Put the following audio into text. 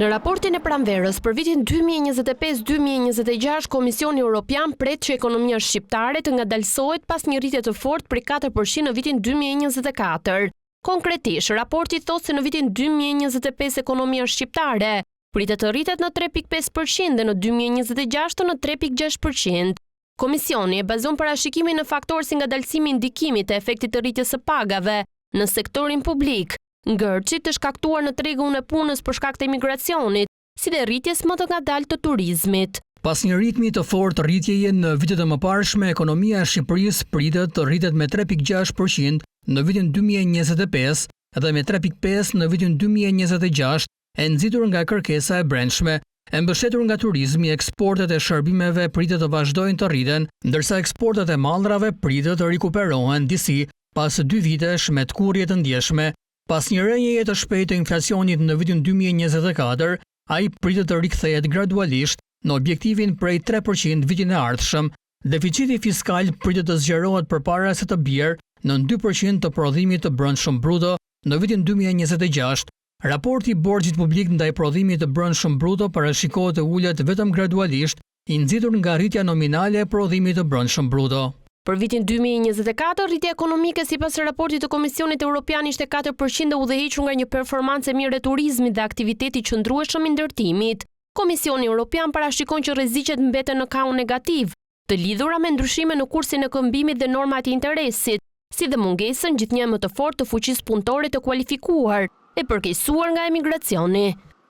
Në raportin e pranverës për vitin 2025-2026, Komisioni Evropian pret që ekonomia shqiptare të ngadalësohet pas një rritje të fortë prej 4% në vitin 2024. Konkretisht, raporti thotë se në vitin 2025 ekonomia shqiptare pritet të rritet në 3.5% dhe në 2026 në 3.6%. Komisioni e bazon parashikimin në faktorë si ngadalësimi i ndikimit të efektit të rritjes së pagave në sektorin publik, ngërçit të shkaktuar në tregun e punës për shkak të emigracionit, si dhe rritjes më të ngadaltë të turizmit. Pas një ritmi të fortë rritjeje në vitet e mëparshme, ekonomia e Shqipërisë pritet të rritet me 3.6% në vitin 2025 dhe me 3.5% në vitin 2026, e nxitur nga kërkesa e brendshme, e mbështetur nga turizmi. Eksportet e shërbimeve pritet të vazhdojnë të rriten, ndërsa eksportet e mallrave pritet të rikuperohen disi pas 2 vitesh me tkurrje të ndjeshme. Pas një rënjeje të shpejtë të inflacionit në vitin 2024, ai pritet të rikthehet gradualisht në objektivin prej 3% vitin e ardhshëm. Deficiti fiskal pritet të zgjerohet përpara se të bjerë në 2% të prodhimit të brendshëm bruto në vitin 2026. Raporti i borxhit publik ndaj prodhimit të brendshëm bruto parashikohet të ulet vetëm gradualisht, i nxitur nga rritja nominale e prodhimit të brendshëm bruto. Për vitin 2024, rritja ekonomike sipas raportit të Komisionit Evropian ishte 4% dhe udhëhequr nga një performancë e mirë e turizmit dhe aktiviteti qëndrueshëm i ndërtimit. Komisioni Evropian parashikon që rreziqet mbeten në kaun negativ, të lidhura me ndryshime në kursin e këmbimit dhe normat e interesit, si dhe mungesën gjithnjë më të fortë të fuqisë punëtore të kualifikuar, e përkeqësuar nga emigracioni.